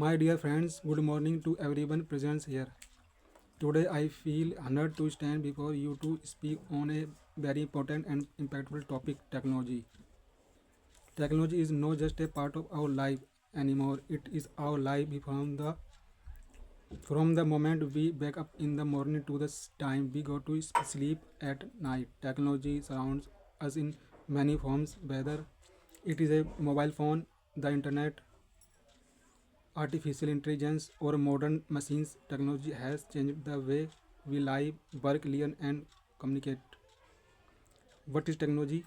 My dear friends, good morning to everyone present here. Today I feel honored to stand before you to speak on a very important and impactful topic technology. Technology is not just a part of our life anymore, it is our life from the moment we wake up in the morning to the time we go to sleep at night. Technology surrounds us in many forms, whether it is a mobile phone, the internet, artificial intelligence, or modern machines. Technology has changed the way we live, work, learn, and communicate. What is technology?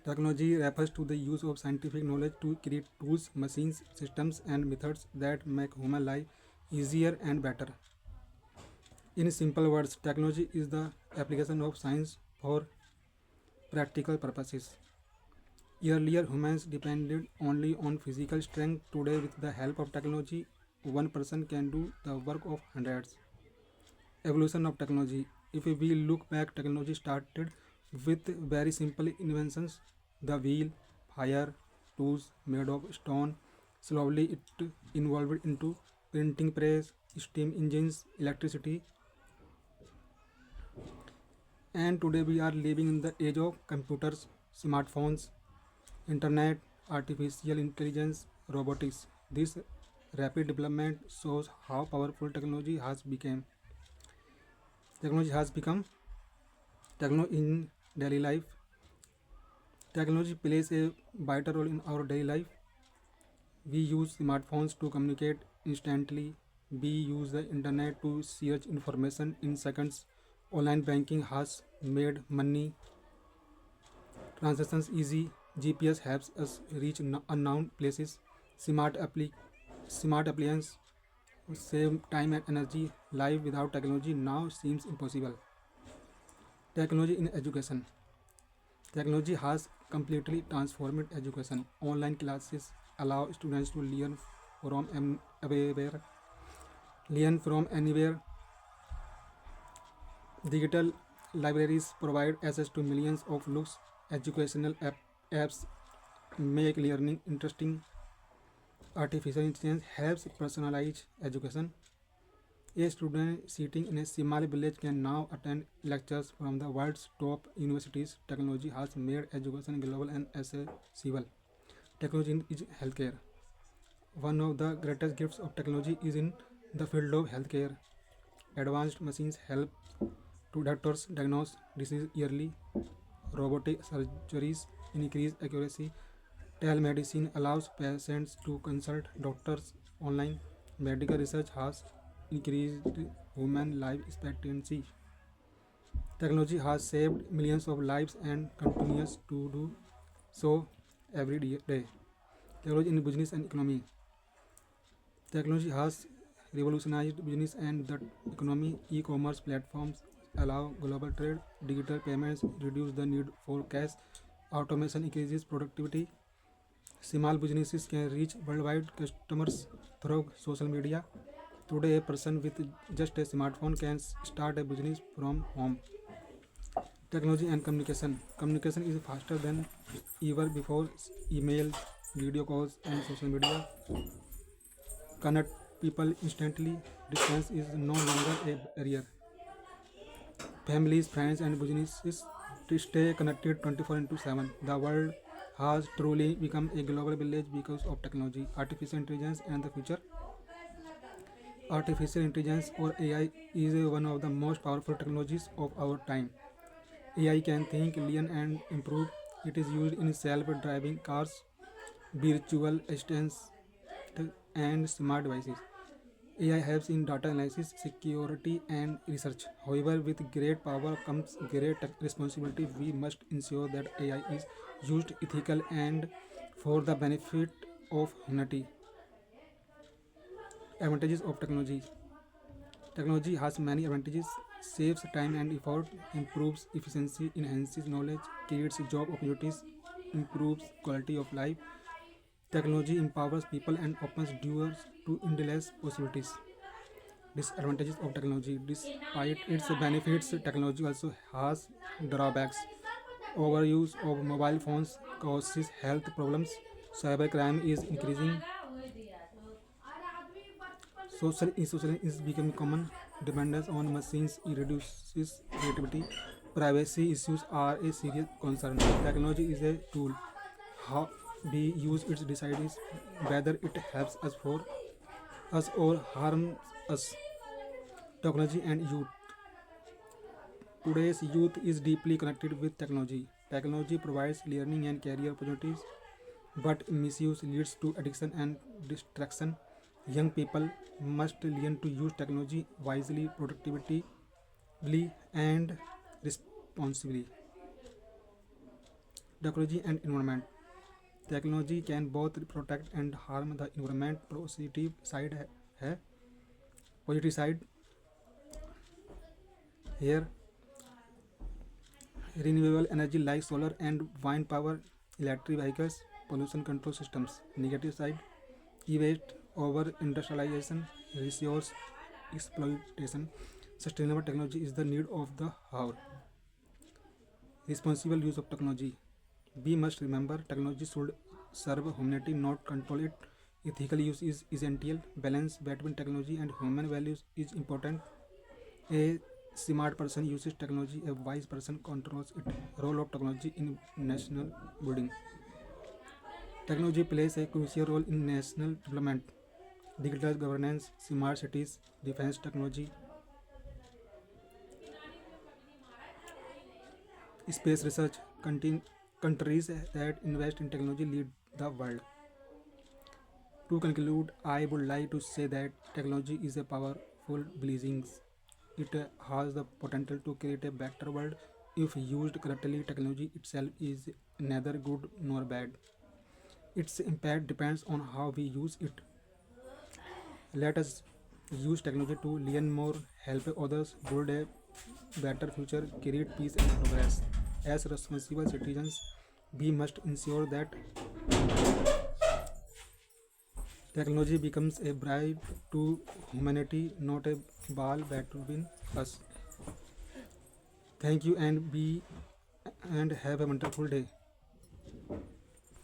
Technology refers to the use of scientific knowledge to create tools, machines, systems, and methods that make human life easier and better. In simple words, technology is the application of science for practical purposes. Earlier, humans depended only on physical strength. Today, with the help of technology, one person can do the work of hundreds. Evolution of technology. If we look back, technology started with very simple inventions: the wheel, fire, tools made of stone. Slowly, it evolved into printing press, steam engines, electricity, and today we are living in the age of computers, smartphones, internet, artificial intelligence, robotics. This rapid development shows how powerful technology has become in daily life. Technology plays a vital role in our daily life. We use smartphones to communicate instantly. We use the internet to search information in seconds. Online banking has made money transactions easy. GPS helps us reach unknown places. Smart appli- Smart appliances save time and energy. Life without technology now seems impossible. Technology in education. Technology has completely transformed education. Online classes allow students to from anywhere. Learn from anywhere. Digital libraries provide access to millions of books. Educational apps make learning interesting. Artificial intelligence helps personalize education. A student sitting in a small village can now attend lectures from the world's top universities. Technology has made education global and accessible. Technology is healthcare. One of the greatest gifts of technology is in the field of healthcare. Advanced machines help to doctors diagnose disease early. Robotic surgeries increase accuracy. Telemedicine allows patients to consult doctors online. Medical research has increased human life expectancy. Technology has saved millions of lives and continues to do so every day. Technology in business and economy. Technology has revolutionized business and the economy. E-commerce platforms allow global trade. Digital payments reduce the need for cash. Automation increases productivity. Small businesses can reach worldwide customers through social media. Today, a person with just a smartphone can start a business from home. Technology and communication. Communication is faster than ever before. Emails, video calls, and social media connect people instantly. Distance is no longer a barrier. Families, friends, and businesses to stay connected 24 into 7. The world has truly become a global village because of technology. Artificial intelligence and the future. Artificial intelligence or AI is one of the most powerful technologies of our time. AI can think, learn, and improve. It is used in self driving cars, virtual assistants, and smart devices. AI helps in data analysis, security, and research. However, with great power comes great responsibility. We must ensure that AI is used ethical and for the benefit of humanity. Advantages of technology. Technology has many advantages, saves time and effort, improves efficiency, enhances knowledge, creates job opportunities, improves quality of life. Technology empowers people and opens doors to endless possibilities. Disadvantages of technology. Despite its benefits, technology also has drawbacks. Overuse of mobile phones causes health problems. Cybercrime is increasing. Social is becoming common. Dependence on machines reduces creativity. Privacy issues are a serious concern. Technology is a tool. How we use it decides whether it helps us or harms us. Technology and youth. Today's youth is deeply connected with technology. Technology provides learning and career opportunities, but misuse leads to addiction and distraction. Young people must learn to use technology wisely, productively, and responsibly. Technology and environment. Technology can both protect and harm the environment. है Positive side here, renewable energy like solar and wind power, electric vehicles, pollution control systems. Negative side, e-waste, over industrialization, resource exploitation. Sustainable technology is the need of the hour. Responsible use of technology. We must remember technology should serve humanity, not control it. Ethical use is essential. Balance between technology and human values is important. A smart person uses technology, a wise person controls it. Role of technology in national building. Technology plays a crucial role in national development. Digital governance, smart cities, defense technology, space research. Countries that invest in technology lead the world. To conclude, I would like to say that technology is a powerful blessing. It has the potential to create a better world if used correctly. Technology itself is neither good nor bad. Its impact depends on how we use it. Let us use technology to learn more, help others, build a better future, create peace and progress. As responsible citizens, we must ensure that technology becomes a bribe to humanity, not a ball between us. Thank you and have a wonderful day.